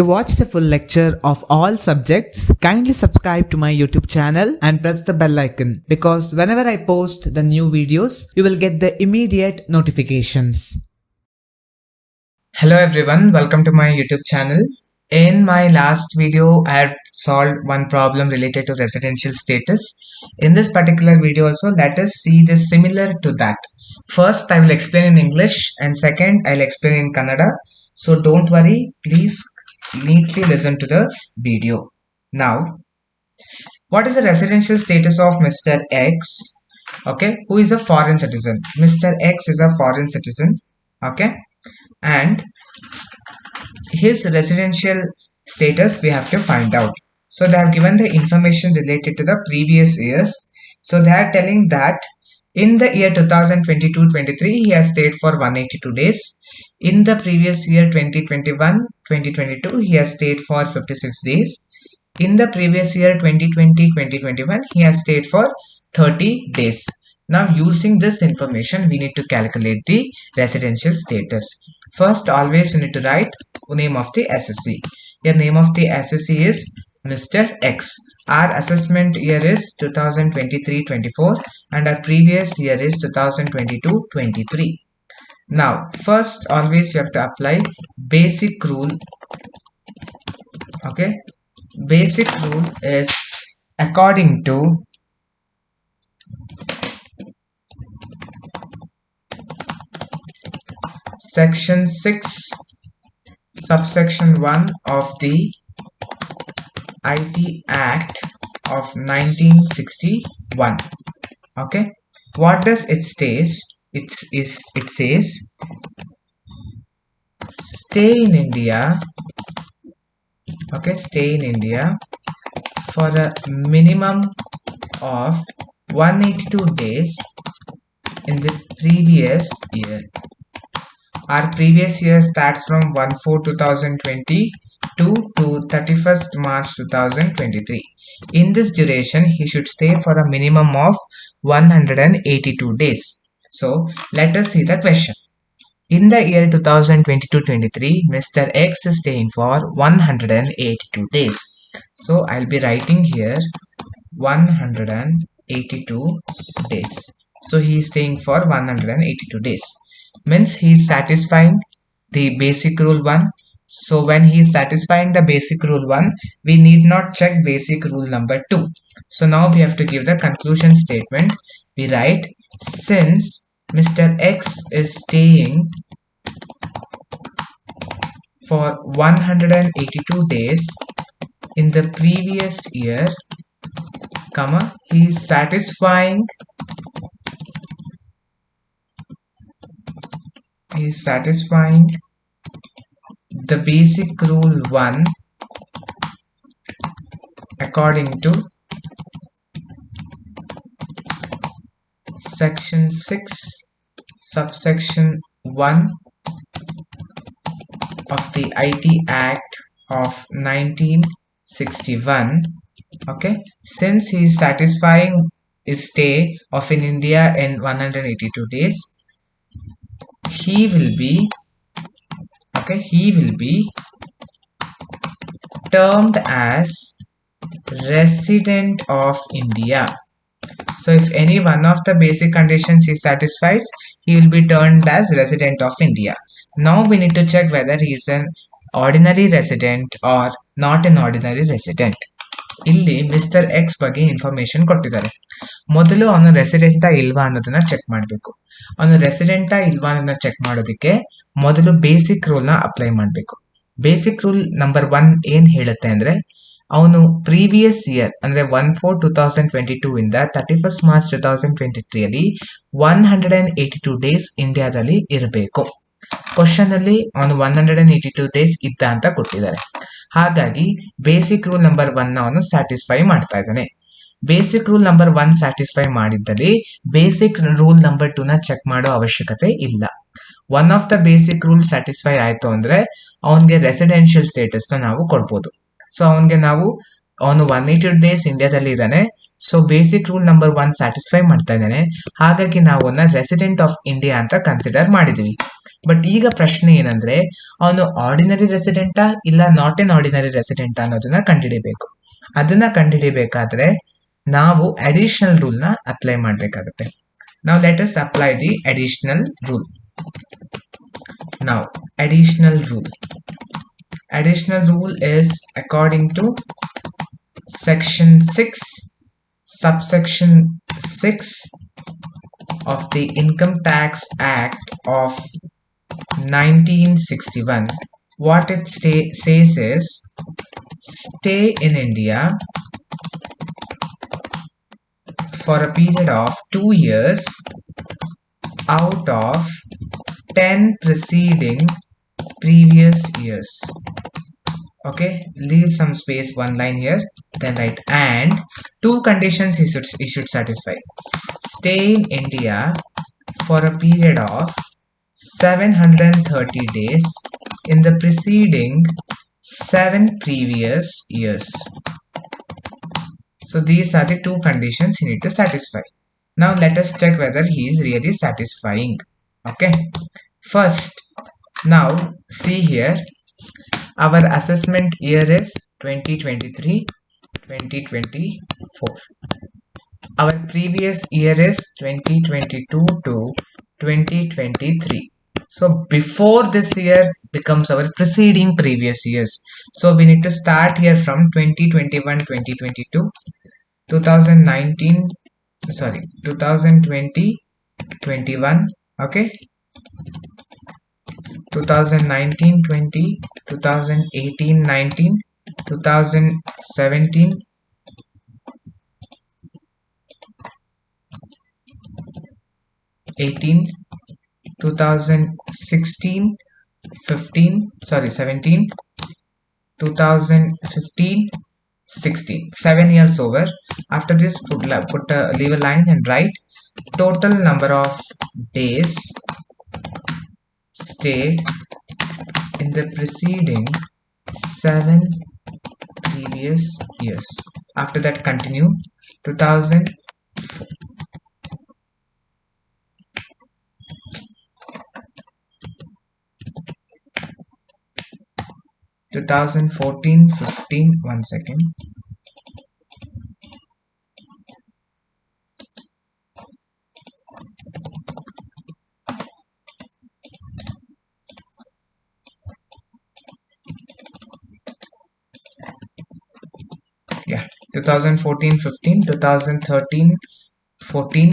To watch the full lecture of all subjects, kindly subscribe to my YouTube channel and press the bell icon because whenever I post the new videos, you will get the immediate notifications. Hello everyone, welcome to my YouTube channel. In my last video, I had solved one problem related to residential status. In this particular video also, let us see this similar to that. First, I will explain in English and second, I'll explain in Kannada. So don't worry, please neatly listen to the video. Now, what is the residential status of Mr. X? Okay, who is a foreign citizen? Mr. X is a foreign citizen. Okay, and his residential status we have to find out. So they have given the information related to the previous years. So they are telling that in the year 2022-23 he has stayed for 182 days. In the previous year 2021-2022 he has stayed for 56 days. In the previous year 2020-2021 he has stayed for 30 days. Now using this information we need to calculate the residential status. First, always we need to write name of the SSC. Your name of the SSC is Mr. X. Our assessment year is 2023-24 and our previous year is 2022-23. Now, first always we have to apply basic rule. Okay, basic rule is according to Section 6 subsection 1 of the IT Act of 1961. Okay, what does it says? It says stay in India. Okay, stay in India for a minimum of 182 days in the previous year. Our previous year starts from 1/4/2022 to 31st March 2023. In this duration, he should stay for a minimum of 182 days. So, let us see the question. In the year 2022-23, Mr. X is staying for 182 days. So, I'll be writing here 182 days. So, he is staying for 182 days. Means he is satisfying the basic rule 1. So when he is satisfying the basic rule 1, we need not check basic rule number 2. So now we have to give the conclusion statement. We write, since Mr. X is staying for 182 days in the previous year, comma, he is satisfying the basic rule 1 according to section 6 subsection 1 of the IT Act of 1961. Okay, since he is satisfying his stay of in India in 182 days, he will be termed as resident of India. So if any one of the basic conditions he satisfies, he will be termed as resident of India. Now we need to check whether he is an ordinary resident or not an ordinary resident. ಇಲ್ಲಿ mister X ಬಗ್ಗೆ information ಕೊಟ್ಟಿದ್ದಾರೆ. ಮೊದಲು ಅವನು ರೆಸಿಡೆಂಟಾ ಇಲ್ವಾ ಅನ್ನೋದನ್ನ check ಮಾಡಬೇಕು. ಅವನು ರೆಸಿಡೆಂಟಾ ಇಲ್ವಾ ಅನ್ನೋದನ್ನ ಚೆಕ್ ಮಾಡೋದಕ್ಕೆ ಮೊದಲು ಬೇಸಿಕ್ ರೂಲ್ನ ಅಪ್ಲೈ ಮಾಡಬೇಕು. ಬೇಸಿಕ್ ರೂಲ್ ನಂಬರ್ 1 ಏನ್ ಹೇಳುತ್ತೆ ಅಂದ್ರೆ, ಅವನು ಪ್ರೀವಿಯಸ್ ಇಯರ್ ಅಂದ್ರೆ 1/4/2022 ಇಂದ 31st March 2023 ಅಲ್ಲಿ 182 ಡೇಸ್ ಇಂಡಿಯಾದಲ್ಲಿ ಇರಬೇಕು. ಕ್ವಶನ್ ಅಲ್ಲಿ ಅವನು 182 ಡೇಸ್ ಇದ್ದ ಅಂತ ಕೊಟ್ಟಿದ್ದಾರೆ. ಹಾಗಾಗಿ ಬೇಸಿಕ್ ರೂಲ್ ನಂಬರ್ 1 ಅವನು ಸ್ಯಾಟಿಸ್ಫೈ ಮಾಡ್ತಾ ಇದ್ದಾನೆ. ಬೇಸಿಕ್ ರೂಲ್ ನಂಬರ್ 1 ಸ್ಯಾಟಿಸ್ಫೈ ಮಾಡಿದ್ದಲ್ಲಿ ಬೇಸಿಕ್ ರೂಲ್ ನಂಬರ್ 2 ನ ಚೆಕ್ ಮಾಡೋ ಅವಶ್ಯಕತೆ ಇಲ್ಲ. One of the basic rule satisfy ಆಯ್ತು ಅಂದ್ರೆ ಅವನಿಗೆ ರೆಸಿಡೆನ್ಷಿಯಲ್ ಸ್ಟೇಟಸ್ ನ ನಾವು ಕೊಡ್ಬೋದು. ಸೊ ಅವನಿಗೆ ನಾವು ಅವನು 182 ಡೇಸ್ ಇಂಡಿಯಾದಲ್ಲಿ ಇದ್ದಾನೆ, so basic rule number 1 satisfy ಮಾಡ್ತಾ ಇದ್ದಾನೆ, ಹಾಗಾಗಿ ನಾವು ಅವನ್ನ ರೆಸಿಡೆಂಟ್ ಆಫ್ ಇಂಡಿಯಾ ಅಂತ ಕನ್ಸಿಡರ್ ಮಾಡಿದೀವಿ. ಬಟ್ ಈಗ ಪ್ರಶ್ನೆ ಏನಂದ್ರೆ, ಅವನು ಆರ್ಡಿನರಿ ರೆಸಿಡೆಂಟಾ ಇಲ್ಲ ನಾಟ್ ಎನ್ ಆರ್ಡಿನರಿ ರೆಸಿಡೆಂಟ್ ಅನ್ನೋದನ್ನ ಕಂಡುಹಿಡಿಬೇಕು. ಅದನ್ನ ಕಂಡುಹಿಡಿಬೇಕಾದ್ರೆ ನಾವು ಅಡಿಷನಲ್ ರೂಲ್ ನ ಅಪ್ಲೈ ಮಾಡಬೇಕಾಗುತ್ತೆ. ನಾವು let us apply the additional rule. ನಾವು additional rule is according to section 6 subsection 6 of the Income Tax Act of 1961. What it says is, stay in India for a period of 2 years out of 10 preceding previous years. Okay, leave some space, one line here, then write, and 2 conditions he should satisfy. Stay in India for a period of 730 days in the preceding 7 previous years. So these are the 2 conditions he need to satisfy. Now let us check whether he is really satisfying. Okay, first, now see here, our assessment year is 2023-2024. Our previous year is 2022 to 2023. So before this year becomes our preceding previous years. So we need to start here from 2021-2022, 2020-21, okay, 2019-20, 2018-19, 2017, 18, 2016, 15, 17, 2015, 16. 7 years over. After this, leave a line and write total number of days stayed in the preceding 7 previous years. After that, continue 2000, 2014, 15, 1 second. Yeah, 2014, 15, 2013, 14,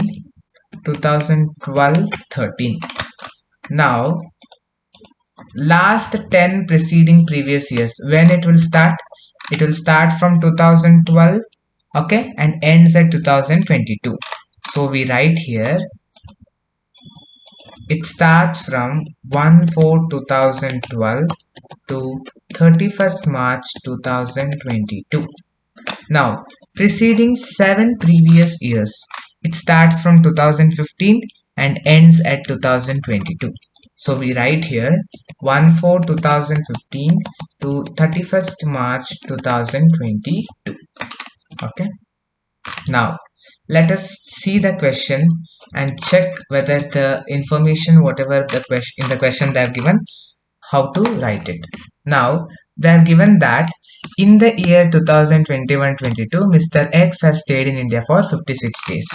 2012, 13. Now, last 10 preceding previous years, when it will start? It will start from 2012, okay, and ends at 2022. So we write here, it starts from 1/4/2012 to 31st March 2022. Now, preceding 7 previous years, it starts from 2015 and ends at 2022. So we write here 1/4/2015 to 31st March 2022. Okay. Now, let us see the question and check whether the information, whatever the question in the question they have given, how to write it. Now, they have given that in the year 2021-22, Mr. X has stayed in India for 56 days.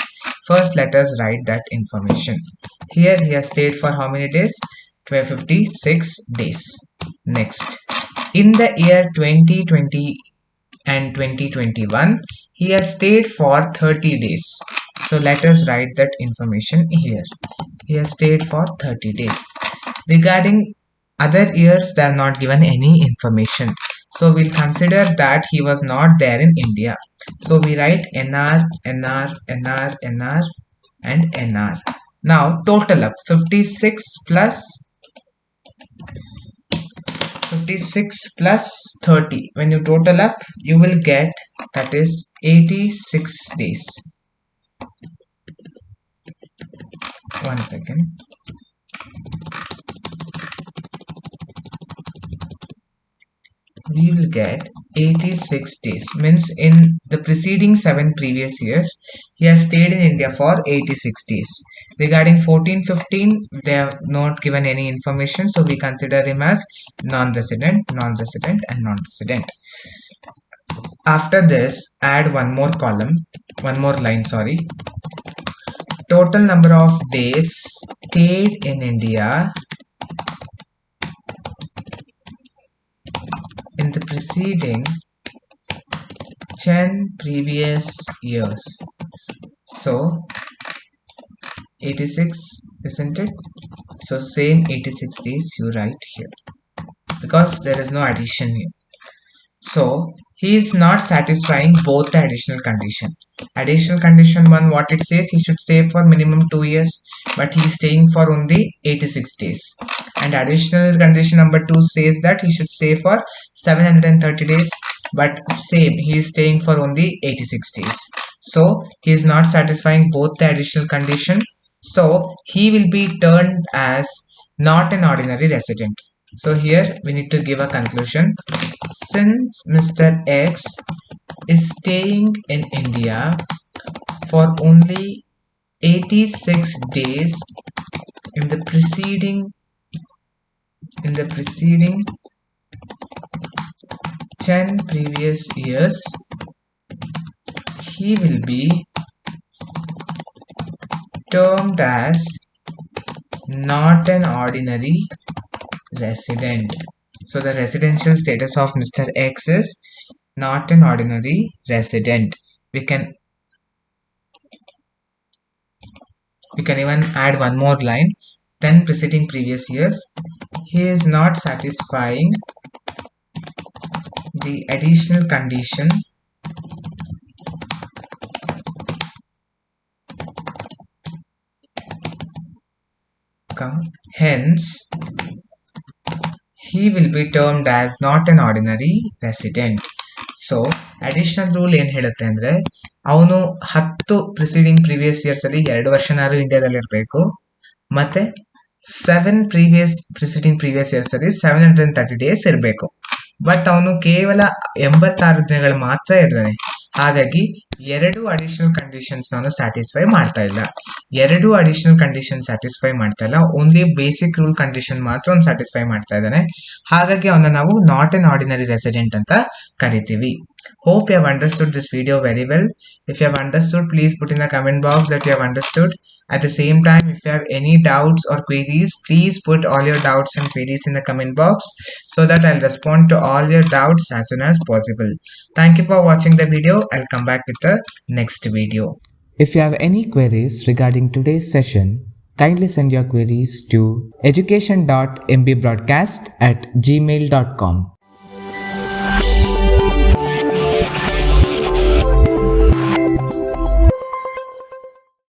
First, let us write that information. Here, he has stayed for how many days? 56 days. Next, in the year 2020 and 2021, he has stayed for 30 days. So, let us write that information here. He has stayed for 30 days. Regarding other years, they have not given any information. So we'll consider that he was not there in India. So we write NR, NR, NR, NR, and NR. Now total up 56 plus 30. When you total up, you will get, that is 86 days. 1 second. We will get 86 days means in the preceding 7 previous years he has stayed in India for 86 days. Regarding 14-15 they have not given any information, so we consider him as non-resident, non-resident and non-resident. After this add one more column, one more line, sorry. Total number of days stayed in India in the preceding 10 previous years. So 86, isn't it? So same 86 days you write here because there is no addition here. So he is not satisfying both the additional condition. Additional condition 1, what it says, he should stay for minimum 2 years, but he is staying for only 86 days. And additional condition number 2 says that he should stay for 730 days, but same, he is staying for only 86 days. So he is not satisfying both the additional condition. So he will be termed as not an ordinary resident. So here we need to give a conclusion. Since Mr. X is staying in India for only 86 days in the preceding 10 previous years, he will be termed as not an ordinary resident. So the residential status of Mr. X is not an ordinary resident. We can even add one more line. 10 preceding previous years, he is not satisfying the additional condition hence he will be termed as not an ordinary resident. So additional rule ಏನು ಹೇಳುತ್ತೆ ಅಂದ್ರೆ ಅವನು 10 preceding previous years ಅಲ್ಲಿ 2 ವರ್ಷನಾರು ಇಂಡಿಯಾದಲ್ಲಿ ಇರಬೇಕು, ಮತ್ತೆ 7 preceding previous years ಅಲ್ಲಿ 730 days ಇರಬೇಕು. ಬಟ್ ಅವನು ಕೇವಲ 86 ದಿನಗಳು ಮಾತ್ರ ಇರ್ತಾನೆ. ಹಾಗಾಗಿ 2 ಅಡಿಷನಲ್ ಕಂಡೀಷನ್ಸ್ ನಾನು ಸ್ಯಾಟಿಸ್ಫೈ ಮಾಡ್ತಾ ಇಲ್ಲ. 2 ಅಡಿಷನಲ್ ಕಂಡೀಷನ್ ಸ್ಯಾಟಿಸ್ಫೈ ಮಾಡ್ತಾ ಇಲ್ಲ, ಓನ್ಲಿ ಬೇಸಿಕ್ ರೂಲ್ ಕಂಡೀಷನ್ ಮಾತ್ರ ಒಂದು ಸ್ಯಾಟಿಸ್ಫೈ ಮಾಡ್ತಾ ಇದ್ದಾನೆ. ಹಾಗಾಗಿ ಅವನ್ನ ನಾವು ನಾಟ್ ಎನ್ ಆರ್ಡಿನರಿ ರೆಸಿಡೆಂಟ್ ಅಂತ ಕರಿತೀವಿ. Hope you have understood this video very well. If you have understood, please put in the comment box that you have understood. At the same time, if you have any doubts or queries, please put all your doubts and queries in the comment box so that I'll respond to all your doubts as soon as possible. Thank you for watching the video. I'll come back with the next video. If you have any queries regarding today's session, kindly send your queries to education.mbroadcast@gmail.com.